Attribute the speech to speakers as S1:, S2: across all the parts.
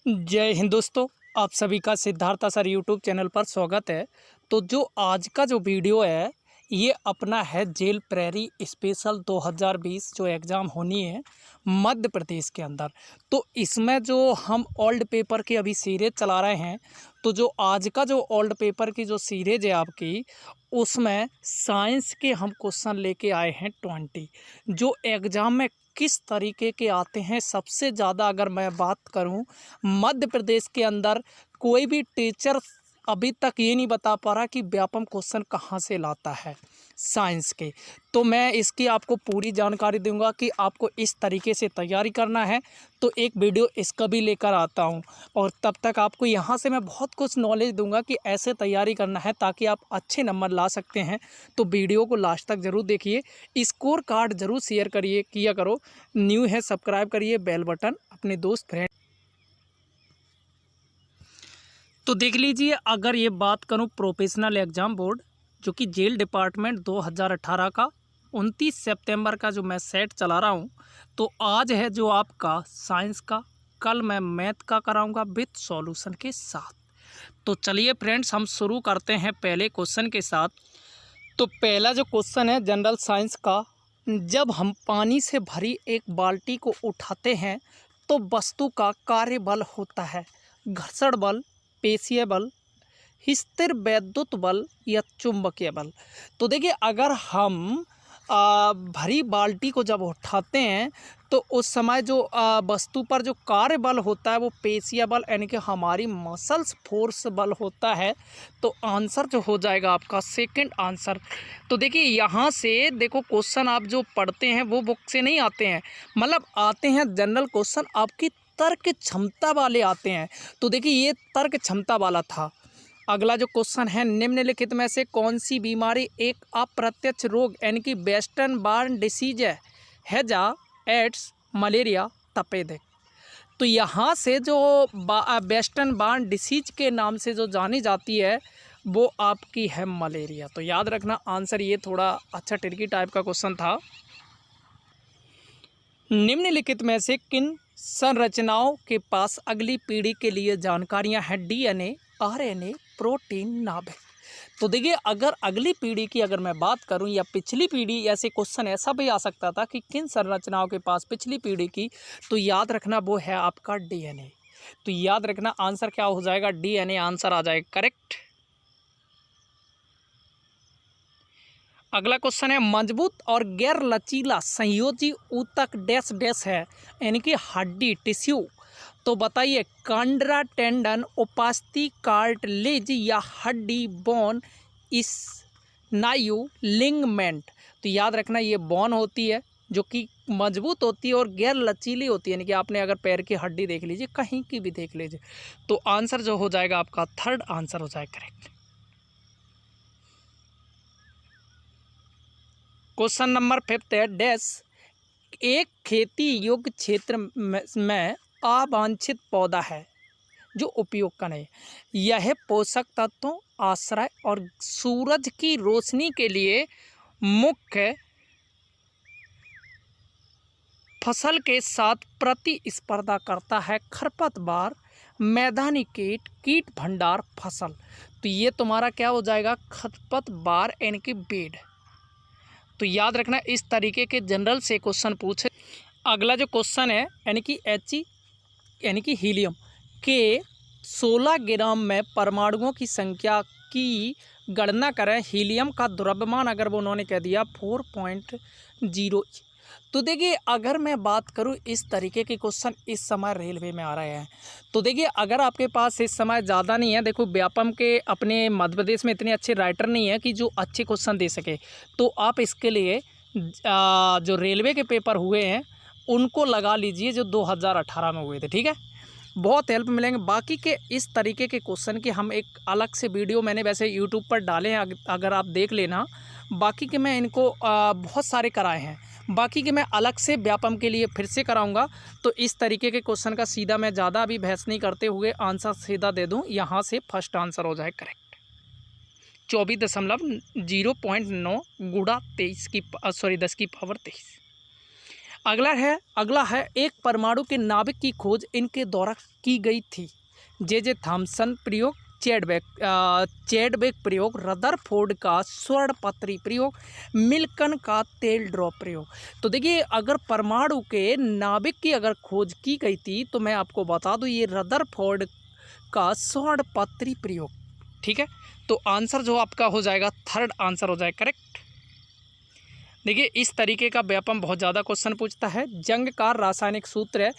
S1: जय हिंद दोस्तों। आप सभी का सिद्धार्थ सर यूट्यूब चैनल पर स्वागत है। तो जो आज का जो वीडियो है ये अपना है जेल प्रेरी स्पेशल 2020 जो एग्ज़ाम होनी है मध्य प्रदेश के अंदर। तो इसमें जो हम ओल्ड पेपर की अभी सीरीज चला रहे हैं, तो जो आज का जो ओल्ड पेपर की जो सीरीज है आपकी, उसमें साइंस के हम क्वेश्चन लेके आए हैं 20 जो एग्ज़ाम में किस तरीके के आते हैं। सबसे ज़्यादा अगर मैं बात करूं, मध्य प्रदेश के अंदर कोई भी टीचर अभी तक ये नहीं बता पा रहा कि व्यापम क्वेश्चन कहाँ से लाता है साइंस के। तो मैं इसकी आपको पूरी जानकारी दूंगा कि आपको इस तरीके से तैयारी करना है। तो एक वीडियो इसका भी लेकर आता हूं, और तब तक आपको यहाँ से मैं बहुत कुछ नॉलेज दूंगा कि ऐसे तैयारी करना है ताकि आप अच्छे नंबर ला सकते हैं। तो वीडियो को लास्ट तक ज़रूर देखिए, स्कोर कार्ड ज़रूर शेयर करिए किया करो, न्यू है सब्सक्राइब करिए, बेल बटन अपने दोस्त फ्रेंड। तो देख लीजिए, अगर ये बात करूं प्रोफेशनल एग्ज़ाम बोर्ड जो कि जेल डिपार्टमेंट 2018 का 29 सितंबर का जो मैं सेट चला रहा हूं, तो आज है जो आपका साइंस का, कल मैं मैथ का कराऊंगा विथ सॉल्यूशन के साथ। तो चलिए फ्रेंड्स, हम शुरू करते हैं पहले क्वेश्चन के साथ। तो पहला जो क्वेश्चन है जनरल साइंस का, जब हम पानी से भरी एक बाल्टी को उठाते हैं तो वस्तु का कार्य बल होता है घर्षण बल, पेशीय बल, स्थिर वैद्युत बल या चुंबकीय बल। तो देखिए, अगर हम भरी बाल्टी को जब उठाते हैं तो उस समय जो वस्तु पर जो कार्य बल होता है वो पेशीय बल यानी कि हमारी मसल्स फोर्स बल होता है। तो आंसर जो हो जाएगा आपका सेकंड आंसर। तो देखिए, यहाँ से देखो क्वेश्चन आप जो पढ़ते हैं वो बुक से नहीं आते हैं, मतलब आते हैं जनरल क्वेश्चन आपकी तर्क क्षमता वाले आते हैं। तो देखिए, ये तर्क क्षमता वाला था। अगला जो क्वेश्चन है, निम्नलिखित में से कौन सी बीमारी एक अप्रत्यक्ष रोग यानी कि वेस्टर्न बॉर्न डिसीज है? हैजा, एड्स, मलेरिया, तपेदिक। तो यहाँ से जो वेस्टर्न बॉर्न डिसीज के नाम से जो जानी जाती है वो आपकी है मलेरिया। तो याद रखना आंसर, ये थोड़ा अच्छा ट्रिकी टाइप का क्वेश्चन था। निम्नलिखित में से किन संरचनाओं के पास अगली पीढ़ी के लिए जानकारियां हैं? डीएनए, आरएनए, प्रोटीन, नाभिक। तो देखिए, अगर अगली पीढ़ी की अगर मैं बात करूं या पिछली पीढ़ी, ऐसे क्वेश्चन ऐसा भी आ सकता था कि किन संरचनाओं के पास पिछली पीढ़ी की, तो याद रखना वो है आपका डीएनए। तो याद रखना आंसर क्या हो जाएगा? डीएनए आंसर आ जाएगा करेक्ट। अगला क्वेश्चन है, मजबूत और गैर लचीला संयोजी ऊतक डैश डैश है यानी कि हड्डी टिश्यू। तो बताइए, कंडरा, टेंडन, उपास्थि, कार्टिलेज या हड्डी, बोन, स्नायु, लिंगमेंट। तो याद रखना ये बोन होती है जो कि मजबूत होती है और गैर लचीली होती है, यानी कि आपने अगर पैर की हड्डी देख लीजिए, कहीं की भी देख लीजिए। तो आंसर जो हो जाएगा आपका थर्ड आंसर हो जाएगा करेक्ट। क्वेश्चन नंबर 5 है, डैश एक खेती योग्य क्षेत्र में अवांछित पौधा है जो उपयोग का नहीं। यह पोषक तत्वों, आश्रय और सूरज की रोशनी के लिए मुख्य फसल के साथ प्रतिस्पर्धा करता है। खरपतवार, मैदानी कीट, कीट भंडार, फसल। तो ये तुम्हारा क्या हो जाएगा? खरपतवार यानी कि बीड। तो याद रखना इस तरीके के जनरल से क्वेश्चन पूछे। अगला जो क्वेश्चन है, यानी कि He यानी कि हीलियम के 16 ग्राम में परमाणुओं की संख्या की गणना करें। हीलियम का द्रव्यमान अगर वो उन्होंने कह दिया 4.0। तो देखिए, अगर मैं बात करूं, इस तरीके के क्वेश्चन इस समय रेलवे में आ रहे हैं। तो देखिए, अगर आपके पास इस समय ज़्यादा नहीं है, देखो व्यापम के अपने मध्य प्रदेश में इतने अच्छे राइटर नहीं है कि जो अच्छे क्वेश्चन दे सके, तो आप इसके लिए जो रेलवे के पेपर हुए हैं उनको लगा लीजिए जो 2018 में हुए थे, ठीक है, बहुत हेल्प मिलेंगे। बाकी के इस तरीके के क्वेश्चन की हम एक अलग से वीडियो मैंने वैसे यूट्यूब पर डाले हैं, अगर आप देख लेना। बाकी के मैं इनको बहुत सारे कराए हैं, बाकी के मैं अलग से व्यापम के लिए फिर से कराऊंगा। तो इस तरीके के क्वेश्चन का सीधा मैं ज़्यादा अभी बहस नहीं करते हुए आंसर सीधा दे दूँ, यहाँ से फर्स्ट आंसर हो जाए करेक्ट। 24.0.9 गुणा 23 की 10 की पावर 23। अगला है एक परमाणु के नाभिक की खोज इनके द्वारा की गई थी। जे थॉमसन प्रयोग, चैडविक प्रयोग, रदरफोर्ड का स्वर्णपत्री प्रयोग, मिल्कन का तेल ड्रॉप प्रयोग। तो देखिए अगर परमाणु के नाभिक की अगर खोज की गई थी तो मैं आपको बता दूं ये रदरफोर्ड का स्वर्णपत्री प्रयोग। ठीक है, तो आंसर जो आपका हो जाएगा थर्ड आंसर हो जाएगा करेक्ट। देखिए इस तरीके का व्यापम बहुत ज़्यादा क्वेश्चन पूछता है। जंग का रासायनिक सूत्र है,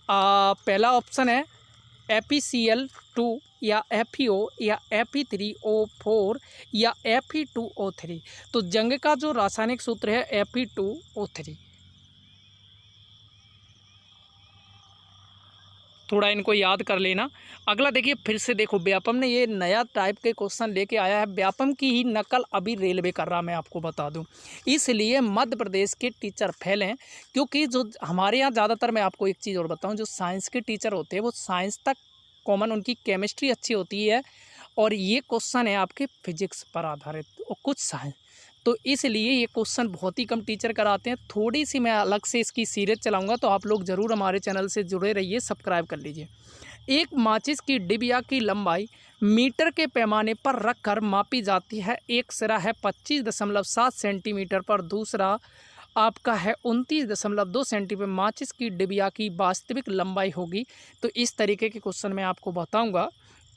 S1: पहला ऑप्शन है FeCl2 या FeO या Fe3O4 या Fe2O3। तो जंग का जो रासायनिक सूत्र है Fe2O3। थोड़ा इनको याद कर लेना। अगला देखिए फिर से देखो व्यापम ने ये नया टाइप के क्वेश्चन लेके आया है। व्यापम की ही नकल अभी रेलवे कर रहा, मैं आपको बता दूं। इसलिए मध्य प्रदेश के टीचर फेल हैं, क्योंकि जो हमारे यहाँ ज़्यादातर, मैं आपको एक चीज़ और बताऊं, जो साइंस के टीचर होते हैं वो साइंस तक कॉमन, उनकी केमिस्ट्री अच्छी होती है और ये क्वेश्चन है आपके फिजिक्स पर आधारित और कुछ साइंस, तो इसलिए ये क्वेश्चन बहुत ही कम टीचर कराते हैं। थोड़ी सी मैं अलग से इसकी सीरीज चलाऊंगा, तो आप लोग ज़रूर हमारे चैनल से जुड़े रहिए, सब्सक्राइब कर लीजिए। एक माचिस की डिबिया की लंबाई मीटर के पैमाने पर रखकर मापी जाती है। एक सिरा है 25.7 सेंटीमीटर पर, दूसरा आपका है 29.2 सेंटीमीटर। माचिस की डिबिया की वास्तविक लंबाई होगी। तो इस तरीके के क्वेश्चन मैं आपको बताऊंगा,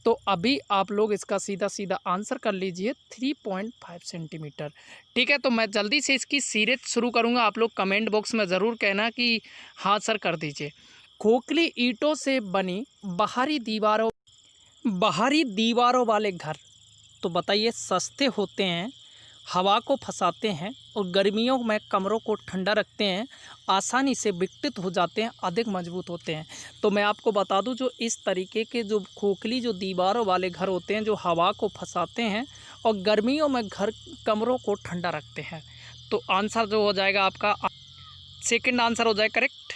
S1: तो अभी आप लोग इसका सीधा सीधा आंसर कर लीजिए 3.5 सेंटीमीटर। ठीक है, तो मैं जल्दी से इसकी सीरीज शुरू करूंगा। आप लोग कमेंट बॉक्स में ज़रूर कहना कि हाँ सर कर दीजिए। खोखली ईंटों से बनी बाहरी दीवारों वाले घर, तो बताइए सस्ते होते हैं, हवा को फंसाते हैं और गर्मियों में कमरों को ठंडा रखते हैं, आसानी से विकसित हो जाते हैं, अधिक मजबूत होते हैं। तो मैं आपको बता दूं जो इस तरीके के जो खोखली जो दीवारों वाले घर होते हैं, जो हवा को फंसाते हैं और गर्मियों में कमरों को ठंडा रखते हैं, तो आंसर जो हो जाएगा आपका सेकंड आंसर हो जाएगा करेक्ट।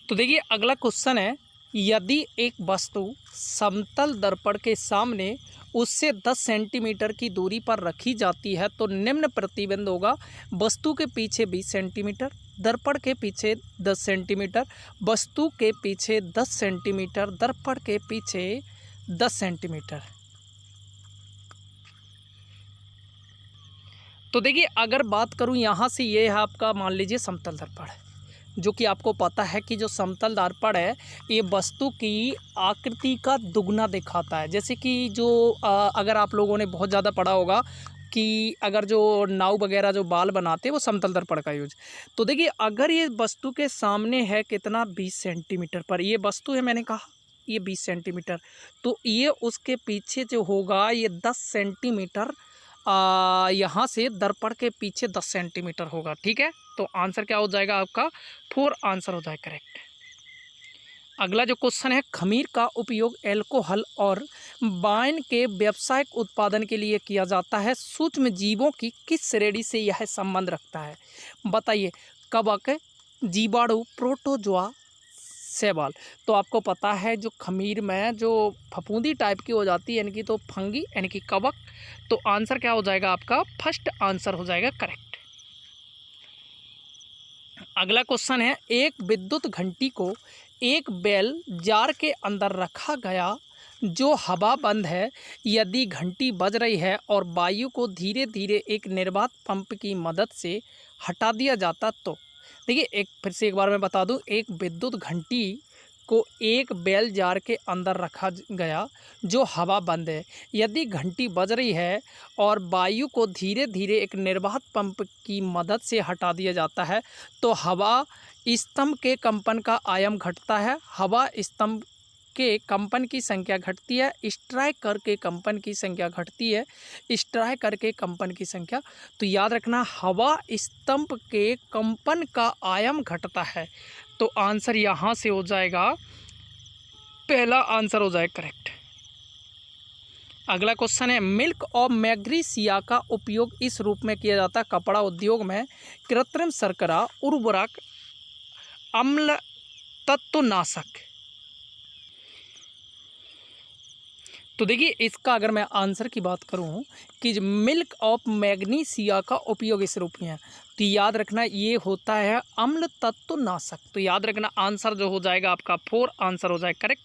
S1: तो देखिए अगला क्वेश्चन है, यदि एक वस्तु समतल दर्पण के सामने उससे 10 सेंटीमीटर की दूरी पर रखी जाती है तो निम्न प्रतिबिंब होगा। वस्तु के पीछे 20 सेंटीमीटर, दर्पण के पीछे 10 सेंटीमीटर, वस्तु के पीछे 10 सेंटीमीटर, दर्पण के पीछे 10 सेंटीमीटर। तो देखिए अगर बात करूं यहाँ से, ये है आपका मान लीजिए समतल दर्पण, जो कि आपको पता है कि जो समतल दर्पण है ये वस्तु की आकृति का दुगना दिखाता है। जैसे कि जो अगर आप लोगों ने बहुत ज़्यादा पढ़ा होगा कि अगर जो नाव वगैरह जो बाल बनाते हैं वो समतल दर्पण का यूज। तो देखिए अगर ये वस्तु के सामने है कितना 20 सेंटीमीटर पर, ये वस्तु है मैंने कहा ये 20 सेंटीमीटर, तो ये उसके पीछे जो होगा ये 10 सेंटीमीटर, यहाँ से दर्पण के पीछे 10 सेंटीमीटर होगा। ठीक है, तो आंसर क्या हो जाएगा आपका 4 आंसर हो जाएगा करेक्ट। अगला जो क्वेश्चन है, खमीर का उपयोग एल्कोहल और वाइन के व्यावसायिक उत्पादन के लिए किया जाता है। सूक्ष्म जीवों की किस श्रेणी से यह संबंध रखता है? बताइए, कवक, जीवाणु, प्रोटोजोआ, शैवाल। तो आपको पता है जो खमीर में जो फफूंदी टाइप की हो जाती है, यानी कि तो फंगी यानी कि कवक। तो आंसर क्या हो जाएगा आपका फर्स्ट आंसर हो जाएगा करेक्ट। अगला क्वेश्चन है, एक विद्युत घंटी को एक बेल जार के अंदर रखा गया जो हवा बंद है। यदि घंटी बज रही है और वायु को धीरे धीरे एक निर्वात पंप की मदद से हटा दिया जाता तो। देखिए फिर से एक बार मैं बता दूं, एक विद्युत घंटी को एक बेल जार के अंदर रखा गया जो हवा बंद है। यदि घंटी बज रही है और वायु को धीरे धीरे एक निर्वात पंप की मदद से हटा दिया जाता है तो हवा स्तंभ के कंपन का आयाम घटता है, हवा स्तंभ के कंपन की संख्या घटती है, स्ट्राइकर के कंपन की संख्या घटती है, स्ट्राइकर के कंपन की संख्या। तो याद रखना हवा स्तंभ के कंपन का आयाम घटता है, तो आंसर यहाँ से हो जाएगा पहला आंसर हो जाएगा करेक्ट। अगला क्वेश्चन है, मिल्क और मैग्नीशिया का उपयोग इस रूप में किया जाता है कपड़ा उद्योग में। कृत्रिम शर्करा, उर्वरक, अम्ल, तत्वनाशक। तो देखिए इसका अगर मैं आंसर की बात करूं कि मिल्क ऑफ मैग्नीशिया का उपयोग इस रूप में है, तो याद रखना ये होता है अम्ल तत्वनाशक। तो याद रखना आंसर जो हो जाएगा आपका 4 आंसर हो जाएगा करेक्ट।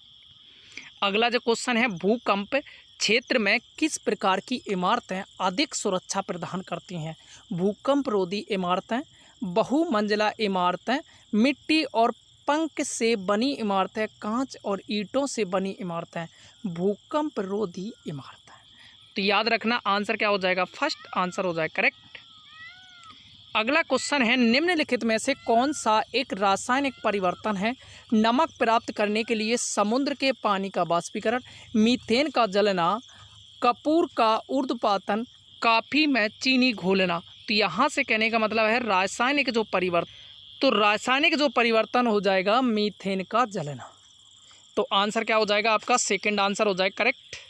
S1: अगला जो क्वेश्चन है, भूकंप क्षेत्र में किस प्रकार की इमारतें अधिक सुरक्षा प्रदान करती हैं? भूकंप रोधी इमारतें, बहुमंजिला इमारतें, मिट्टी और पंख से बनी इमारतें, कांच और ईंटों से बनी इमारतें। भूकंप रोधी इमारतें। तो याद रखना आंसर क्या हो जाएगा? फर्स्ट आंसर हो जाएगा करेक्ट। अगला क्वेश्चन है, निम्नलिखित में से कौन सा एक रासायनिक परिवर्तन है? नमक प्राप्त करने के लिए समुद्र के पानी का वाष्पीकरण, मीथेन का जलना, कपूर का ऊर्ध्वपातन, कॉफी में चीनी घोलना। तो यहाँ से कहने का मतलब है रासायनिक जो परिवर्तन, तो रासायनिक जो परिवर्तन हो जाएगा मीथेन का जलना। तो आंसर क्या हो जाएगा आपका? सेकंड आंसर हो जाएगा करेक्ट।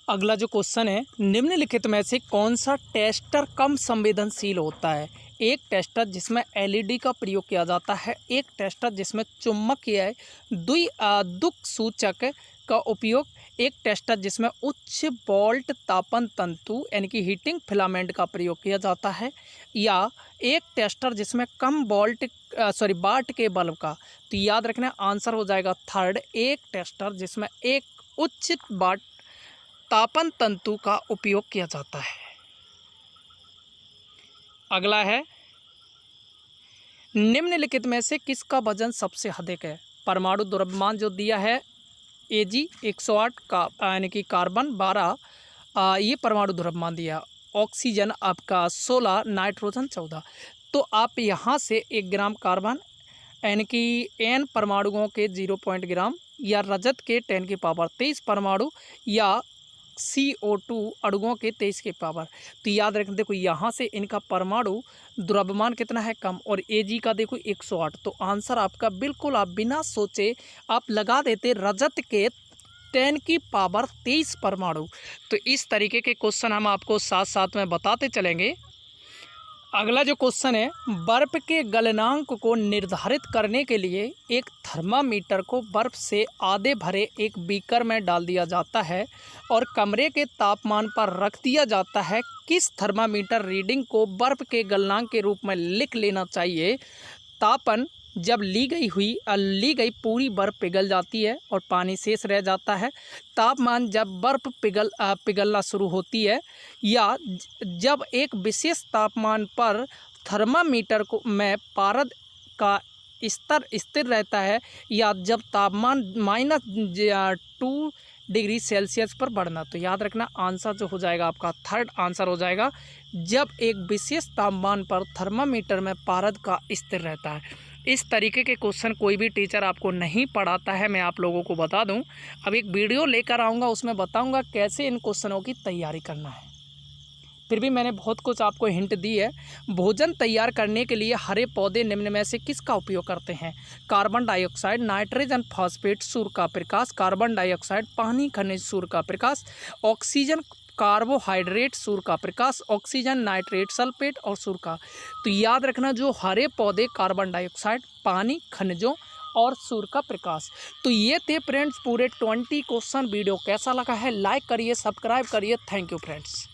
S1: अगला जो क्वेश्चन है, निम्नलिखित में से कौन सा टेस्टर कम संवेदनशील होता है? एक टेस्टर जिसमें एलईडी का प्रयोग किया जाता है, एक टेस्टर जिसमें चुंबकीय द्विआदुक सूचक का उपयोग, एक टेस्टर जिसमें उच्च वोल्ट तापन तंतु यानी कि हीटिंग फिलामेंट का प्रयोग किया जाता है, या एक टेस्टर जिसमें कम वाट के बल्ब का। तो याद रखना आंसर हो जाएगा थर्ड, एक टेस्टर जिसमें एक उच्च वाट तापन तंतु का उपयोग किया जाता है। अगला है, निम्नलिखित में से किसका वजन सबसे अधिक है? परमाणु द्रव्यमान जो दिया है Ag 108 का यानी कि कार्बन 12, ये परमाणु द्रव्यमान दिया। ऑक्सीजन आपका 16, नाइट्रोजन 14। तो आप यहाँ से 1 ग्राम कार्बन यानी कि n परमाणुओं के 0 ग्राम, या रजत के 10 की पावर 23 परमाणु, या CO2 अणुओं के 23 की पावर। तो याद रखना, देखो यहाँ से इनका परमाणु द्रव्यमान कितना है? कम, और Ag का देखो 108। तो आंसर आपका बिल्कुल आप बिना सोचे आप लगा देते रजत के 10 की पावर 23 परमाणु। तो इस तरीके के क्वेश्चन हम आपको साथ साथ में बताते चलेंगे। अगला जो क्वेश्चन है, बर्फ़ के गलनांक को निर्धारित करने के लिए एक थर्मामीटर को बर्फ़ से आधे भरे एक बीकर में डाल दिया जाता है और कमरे के तापमान पर रख दिया जाता है। किस थर्मामीटर रीडिंग को बर्फ़ के गलनांक के रूप में लिख लेना चाहिए? तापन जब ली गई पूरी बर्फ़ पिघल जाती है और पानी शेष रह जाता है, तापमान जब बर्फ़ पिघलना शुरू होती है, या जब एक विशेष तापमान पर थर्मामीटर में पारद का स्तर स्थिर रहता है, या जब तापमान -2 डिग्री सेल्सियस पर बढ़ना। तो याद रखना आंसर जो हो जाएगा आपका थर्ड आंसर हो जाएगा, जब एक विशेष तापमान पर थर्मामीटर में पारद का स्थिर रहता है। इस तरीके के क्वेश्चन कोई भी टीचर आपको नहीं पढ़ाता है, मैं आप लोगों को बता दूं। अब एक वीडियो लेकर आऊँगा, उसमें बताऊंगा कैसे इन क्वेश्चनों की तैयारी करना है। फिर भी मैंने बहुत कुछ आपको हिंट दी है। भोजन तैयार करने के लिए हरे पौधे निम्न में से किसका उपयोग करते हैं? कार्बन डाइऑक्साइड, नाइट्रोजन फॉस्फेट, सूर्य का प्रकाश, कार्बन डाइऑक्साइड, पानी, खनिज, सूर्य का प्रकाश, ऑक्सीजन, कार्बोहाइड्रेट, सूर्य का प्रकाश, ऑक्सीजन, नाइट्रेट, सल्फेट और सूर्य का। तो याद रखना जो हरे पौधे, कार्बन डाइऑक्साइड, पानी, खनिजों और सूर्य का प्रकाश। तो ये थे फ्रेंड्स पूरे 20 क्वेश्चन। वीडियो कैसा लगा है लाइक करिए, सब्सक्राइब करिए। Thank you friends.